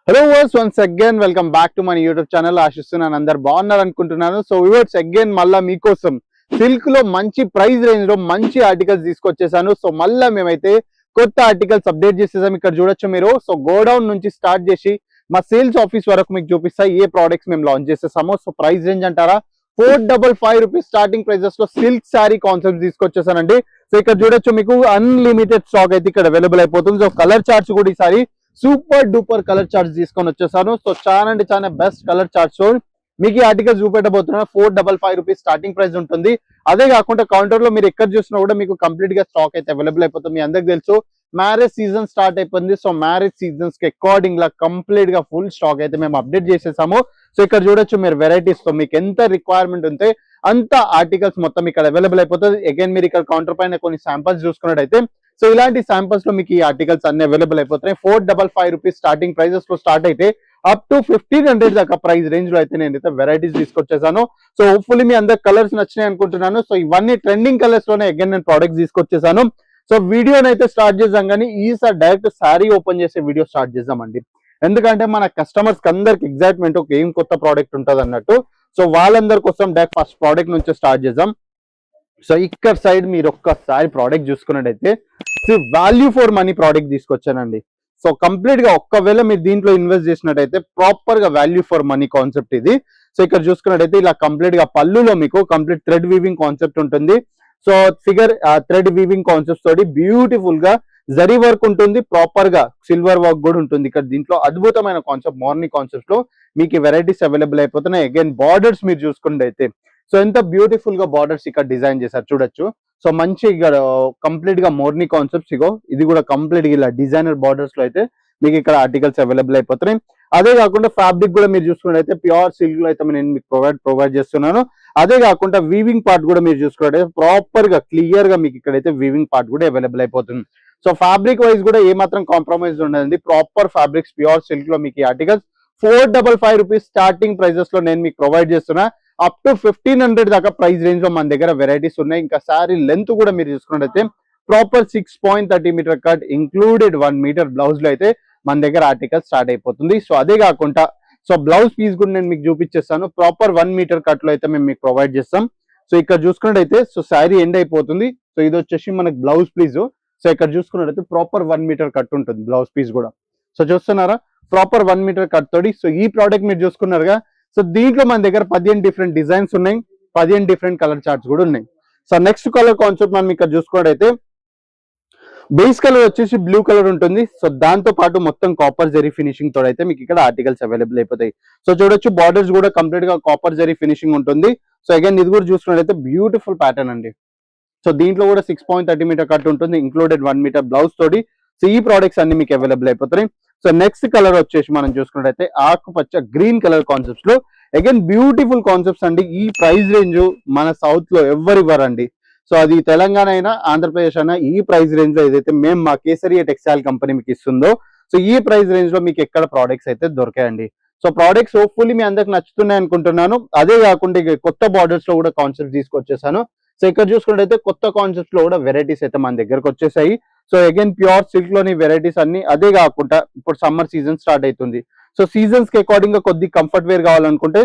Hello viewers once again welcome back to మన YouTube channel. ఆశిస్తున్నాను అందరు బాగున్నారు అనుకుంటున్నాను. సో వ్యూవర్స్ అగైన్ మళ్ళా మీకోసం సిల్క్ లో మంచి ప్రైస్ రేంజ్ లో మంచి ఆర్టికల్స్ తీసుకొచ్చేసాను. సో మళ్ళా మేమైతే కొత్త ఆర్టికల్స్ అప్డేట్ చేసేసాం. ఇక్కడ చూడొచ్చు మీరు. సో గోడౌన్ నుంచి స్టార్ట్ చేసి మా సేల్స్ ఆఫీస్ వరకు మీకు చూపిస్తా ఏ ప్రోడక్ట్స్ మేము లాంచ్ చేసేసామో. సో ప్రైస్ రేంజ్ అంటారా, 455 రూపీస్ స్టార్టింగ్ ప్రైజెస్ లో సిల్క్ శారీ కాన్సెప్ట్ తీసుకొచ్చేసానండి. సో ఇక్కడ చూడొచ్చు మీకు అన్లిమిటెడ్ స్టాక్ అయితే ఇక్కడ అవైలబుల్ అయిపోతుంది. సో కలర్ చార్ట్స్ కూడా ఈసారి సూపర్ డూపర్ కలర్ చార్ట్స్ తీసుకొని వచ్చేసాను. సో చాలా అంటే చాలా బెస్ట్ కలర్ చార్ట్స్ మీకు ఈ ఆర్టికల్స్ చూపెట్టబోతున్నా. 455 రూపీస్ స్టార్టింగ్ ప్రైస్ ఉంటుంది. అదే కాకుండా కౌంటర్ లో మీరు ఎక్కడ చూసినా కూడా మీకు కంప్లీట్ గా స్టాక్ అయితే అవైలబుల్ అయిపోతుంది. మీ అందరికి తెలుసు మ్యారేజ్ సీజన్ స్టార్ట్ అయిపోయింది. సో మ్యారేజ్ సీజన్స్ కి అకార్డింగ్ లా కంప్లీట్ గా ఫుల్ స్టాక్ అయితే మేము అప్డేట్ చేసేసాము. సో ఇక్కడ చూడొచ్చు మీరు వెరైటీస్ తో మీకు ఎంత రిక్వైర్మెంట్ ఉంటే అంత ఆర్టికల్స్ మొత్తం ఇక్కడ అవైలబుల్ అయిపోతుంది. అగైన్ మీరు ఇక్కడ కౌంటర్ పైన కొన్ని శాంపిల్స్ చూసుకున్నట్టయితే సో ఇలాంటి శాంపిల్స్ లో మీకు ఈ ఆర్టికల్స్ అన్ని అవైలబుల్ అయిపోతున్నాయి. 455 రూపీస్ స్టార్టింగ్ ప్రైజెస్ లో స్టార్ట్ అయితే అప్ టు 1500 దాకా ప్రైస్ రేంజ్ లో అయితే నేనైతే వెరైటీస్ తీసుకొచ్చేసాను. సో హోప్ఫుల్లీ మీ అందరు కలర్స్ నచ్చినాయి అనుకుంటున్నాను. సో ఇవన్నీ ట్రెండింగ్ కలర్స్ లోనే అగైన్ నేను ప్రోడక్ట్స్ తీసుకొచ్చేసాను. సో వీడియోని అయితే స్టార్ట్ చేద్దాం, కానీ ఈసారి డైరెక్ట్ శారీ ఓపెన్ చేసే వీడియో స్టార్ట్ చేద్దామండి. ఎందుకంటే మన కస్టమర్స్ అందరికి ఎగ్జైట్మెంట్ ఒక ఏం కొత్త ప్రోడక్ట్ ఉంటుంది అన్నట్టు. సో వాళ్ళందరి కోసం డైరెక్ట్ ఫస్ట్ ప్రోడక్ట్ నుంచి స్టార్ట్ చేద్దాం. సో ఇక్కడ సైడ్ మీరు ఒక్కసారి ప్రోడక్ట్ చూసుకున్నట్టయితే వాల్యూ ఫర్ మనీ ప్రోడక్ట్ తీసుకొచ్చానండి. సో కంప్లీట్ గా ఒక్కవేళ మీరు దీంట్లో ఇన్వెస్ట్ చేసినట్టయితే ప్రాపర్ గా వాల్యూ ఫర్ మనీ కాన్సెప్ట్ ఇది. సో ఇక్కడ చూసుకున్నట్టయితే ఇలా కంప్లీట్ గా పళ్ళులో మీకు కంప్లీట్ థ్రెడ్ వీవింగ్ కాన్సెప్ట్ ఉంటుంది. So figure thread weaving concept తోటి బ్యూటిఫుల్ గా జరీ వర్క్ ఉంటుంది, ప్రాపర్ గా సిల్వర్ వర్క్ కూడా ఉంటుంది. ఇక్కడ దీంట్లో అద్భుతమైన కాన్సెప్ట్ మార్నింగ్ కాన్సెప్ట్ లో మీకు వెరైటీస్ అవైలబుల్ అయిపోతున్నాయి. అగైన్ బార్డర్స్ మీరు చూసుకున్నట్టయితే సో ఎంత బ్యూటిఫుల్ గా బార్డర్స్ ఇక్కడ డిజైన్ చేశారు చూడొచ్చు. సో మంచి ఇక్కడ కంప్లీట్ గా మోర్నీ కాన్సెప్ట్స్ ఇగో ఇది కూడా కంప్లీట్ గా ఇలా డిజైనర్ బార్డర్స్ లో అయితే మీకు ఇక్కడ ఆర్టికల్స్ అవైలబుల్ అయిపోతున్నాయి. అదే కాకుండా ఫ్యాబ్రిక్ కూడా మీరు చూసుకున్నట్టయితే ప్యూర్ సిల్క్ లో అయితే నేను మీకు ప్రొవైడ్ చేస్తున్నాను. అదే కాకుండా వీవింగ్ పార్ట్ కూడా మీరు చూసుకున్నట్టయితే ప్రాపర్ గా క్లియర్ గా మీకు ఇక్కడైతే వీవింగ్ పార్ట్ కూడా అవైలబుల్ అయిపోతుంది. సో ఫ్యాబ్రిక్ వైజ్ కూడా ఏ మాత్రం కాంప్రమైజ్ ఉండదండి. ప్రాపర్ ఫ్యాబ్రిక్స్ ప్యూర్ సిల్క్ లో మీకు ఈ ఆర్టికల్స్ 455 రూపీస్ స్టార్టింగ్ ప్రైజెస్ లో నేను మీకు ప్రొవైడ్ చేస్తున్నా. అప్ టు 1500 దాకా ప్రైస్ రేంజ్ లో మన దగ్గర వెరైటీస్ ఉన్నాయి. ఇంకా శారీ లెంత్ కూడా మీరు చూసుకున్నట్టయితే proper 6.30 metre cut included 1 metre blouse లో అయితే మన దగ్గర ఆర్టికల్ స్టార్ట్ అయిపోతుంది. సో అదే కాకుండా సో బ్లౌజ్ పీస్ కూడా నేను మీకు చూపించేస్తాను. ప్రాపర్ 1 మీటర్ కట్ లో అయితే మేము మీకు ప్రొవైడ్ చేస్తాం. సో ఇక్కడ చూసుకున్నట్టయితే సో శారీ ఎండ్ అయిపోతుంది. సో ఇది వచ్చేసి మనకి బ్లౌజ్ పీస్. సో ఇక్కడ చూసుకున్నట్టయితే ప్రాపర్ 1 మీటర్ కట్ ఉంటుంది బ్లౌజ్ పీస్ కూడా. సో చూస్తున్నారా ప్రాపర్ 1 మీటర్ కట్ తోటి. సో ఈ ప్రోడక్ట్ మీరు చూసుకున్నారుగా. సో దీంట్లో మన దగ్గర 15 డిఫరెంట్ డిజైన్స్ ఉన్నాయి, 15 డిఫరెంట్ కలర్ చార్ట్స్ కూడా ఉన్నాయి. సో నెక్స్ట్ కలర్ కాన్సెప్ట్ మనం ఇక్కడ చూసుకున్నట్టయితే బేస్ కలర్ వచ్చేసి బ్లూ కలర్ ఉంటుంది. సో దాంతో పాటు మొత్తం కాపర్ జరీ ఫినిషింగ్ తో అయితే మీకు ఇక్కడ ఆర్టికల్స్ అవైలబుల్ అయిపోతాయి. సో చూడొచ్చు బార్డర్స్ కూడా కంప్లీట్ గా కాపర్ జరీ ఫినిషింగ్ ఉంటుంది. సో అగైన్ ఇది కూడా చూసుకున్నట్టయితే బ్యూటిఫుల్ ప్యాటర్న్ అండి. సో దీంట్లో కూడా 6.30 మీటర్ కట్ ఉంటుంది ఇంక్లూడెడ్ 1 మీటర్ బ్లౌజ్ తోటి. సో ఈ ప్రోడక్ట్స్ అన్ని మీకు అవైలబుల్ అయిపోతున్నాయి. సో నెక్స్ట్ కలర్ వచ్చేసి మనం చూసుకున్నట్టయితే ఆకుపచ్చ గ్రీన్ కలర్ కాన్సెప్ట్స్ లో అగైన్ బ్యూటిఫుల్ కాన్సెప్ట్స్ అండి. ఈ ప్రైస్ రేంజ్ మన సౌత్ లో ఎవరు ఇవ్వరండి. సో అది తెలంగాణ అయినా ఆంధ్రప్రదేశ్ అయినా ఈ ప్రైస్ రేంజ్ లో ఏదైతే మేము మా కేసరియా టెక్స్టైల్ కంపెనీ మీకు ఇస్తుందో సో ఈ ప్రైస్ రేంజ్ లో మీకు ఎక్కడ ప్రోడక్ట్స్ అయితే దొరకాయండి. సో ప్రోడక్ట్స్ హోప్ఫుల్లీ మీ అందరికి నచ్చుతున్నాయి అనుకుంటున్నాను. అదే కాకుండా కొత్త బార్డర్స్ లో కూడా కాన్సెప్ట్ తీసుకొచ్చేసాను. సో ఇక్కడ చూసుకున్నట్టయితే కొత్త కాన్సెప్ట్స్ లో కూడా వెరైటీస్ అయితే మన దగ్గరకు వచ్చేసాయి. సో అగైన్ ప్యూర్ సిల్క్ లోని వెరైటీస్ అన్ని. అదే కాకుండా ఇప్పుడు సమ్మర్ సీజన్ స్టార్ట్ అవుతుంది. సో సీజన్స్ కి అకార్డింగ్ గా కొద్ది కంఫర్ట్ వేర్ కావాలనుకుంటే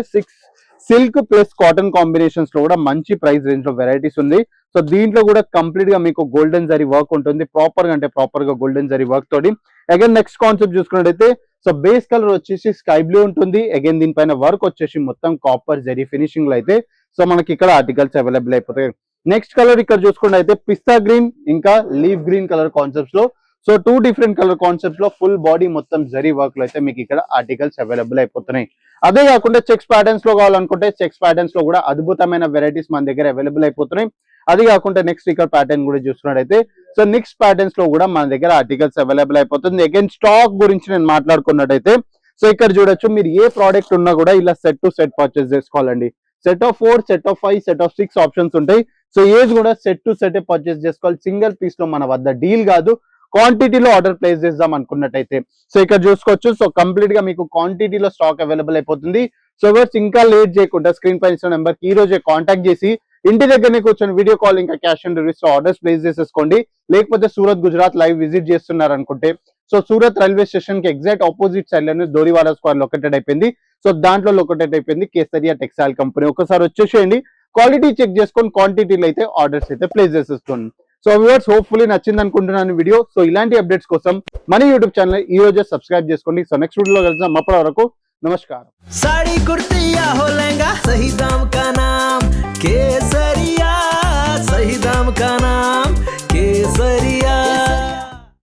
సిల్క్ ప్లస్ కాటన్ కాంబినేషన్స్ లో కూడా మంచి ప్రైస్ రేంజ్ లో వెరైటీస్ ఉంది. సో దీంట్లో కూడా కంప్లీట్ గా మీకు గోల్డెన్ జరీ వర్క్ ఉంటుంది. ప్రాపర్ గా అంటే ప్రాపర్ గా గోల్డెన్ జరీ వర్క్ తోటి. అగైన్ నెక్స్ట్ కాన్సెప్ట్ చూసుకున్నట్టయితే సో బేస్ కలర్ వచ్చేసి స్కై బ్లూ ఉంటుంది. అగైన్ దీనిపైన వర్క్ వచ్చేసి మొత్తం కాపర్ జరీ ఫినిషింగ్ లో అయితే సో మనకి ఇక్కడ ఆర్టికల్స్ అవైలబుల్ అయిపోతాయి. నెక్స్ట్ కలర్ ఇక్కడ చూసుకుంటే అయితే పిస్తా గ్రీన్ ఇంకా లీవ్ గ్రీన్ కలర్ కాన్సెప్ట్స్ లో సో 2 డిఫరెంట్ కలర్ కాన్సెప్ట్స్ లో ఫుల్ బాడీ మొత్తం జరీ వర్క్ లో అయితే మీకు ఇక్కడ ఆర్టికల్స్ అవైలబుల్ అయిపోతున్నాయి. అదే కాకుండా చెక్స్ ప్యాటర్న్స్ లో కావాలనుకుంటే చెక్స్ ప్యాటర్న్స్ లో కూడా అద్భుతమైన వెరైటీస్ మన దగ్గర అవైలబుల్ అయిపోతున్నాయి. అది కాకుండా నెక్స్ట్ ఇక్కడ ప్యాటర్న్ కూడా చూసుకున్నట్టయితే సో నెక్స్ట్ ప్యాటర్న్స్ లో కూడా మన దగ్గర ఆర్టికల్స్ అవైలబుల్ అయిపోతుంది. అగైన్ స్టాక్ గురించి నేను మాట్లాడుకున్నట్టయితే సో ఇక్కడ చూడొచ్చు మీరు ఏ ప్రోడక్ట్ ఉన్నా కూడా ఇలా సెట్ టు సెట్ పర్చేస్ చేసుకోవాలండి. Set of 4, set of 5, set of 6 options ఉంటాయి. సో ఏజ్ కూడా సెట్ టు సెట్ పర్చేస్ చేసుకోవాలి. సింగిల్ పీస్ లో మన వద్ద డీల్ కాదు, క్వాంటిటీలో ఆర్డర్ ప్లేస్ చేద్దాం అనుకున్నట్టయితే సో ఇక్కడ చూసుకోవచ్చు. సో కంప్లీట్ గా మీకు క్వాంటిటీలో స్టాక్ అవైలబుల్ అయిపోతుంది. సో వర్స్ ఇంకా లేట్ చేయకుండా స్క్రీన్ పైన ఇచ్చిన నెంబర్ కి ఈ రోజే కాంటాక్ట్ చేసి ఇంటి దగ్గరనే కూర్చొని వీడియో కాల్ ఇంకా cash on delivery orders place చేసేసుకోండి. లేకపోతే సూరత్ గుజరాత్ లైవ్ విజిట్ చేస్తున్నారు అనుకుంటే సో సూరత్ రైల్వే స్టేషన్ కి ఎగ్జాక్ట్ ఆపోజిట్ సైడ్ లోనే దోరివాలా స్క్వేర్ లొకేటెడ్ అయిపోయింది. సో దాంట్లో లొకేటెడ్ అయిపోయింది కేసరియా టెక్స్టైల్ కంపెనీ. ఒకసారి వచ్చేసేయండి, క్వాలిటీ చెక్ చేసుకొని క్వాంటిటీలో అయితే ఆర్డర్స్ అయితే ప్లేస్ చేసేసుకోండి. సో వ్యూవర్స్, హోప్ఫుల్లీ నచ్చింది అనుకుంటున్నాను వీడియో. సో ఇలాంటి అప్డేట్స్ కోసం మన యూట్యూబ్ ఛానల్ ఈ రోజే సబ్స్క్రైబ్ చేసుకోండి. సో నెక్స్ట్ వీడియోలో కలుద్దాం. అప్పటి వరకు నమస్కారం. साड़ी कुर्ती या हो लहंगा, सही दाम का ना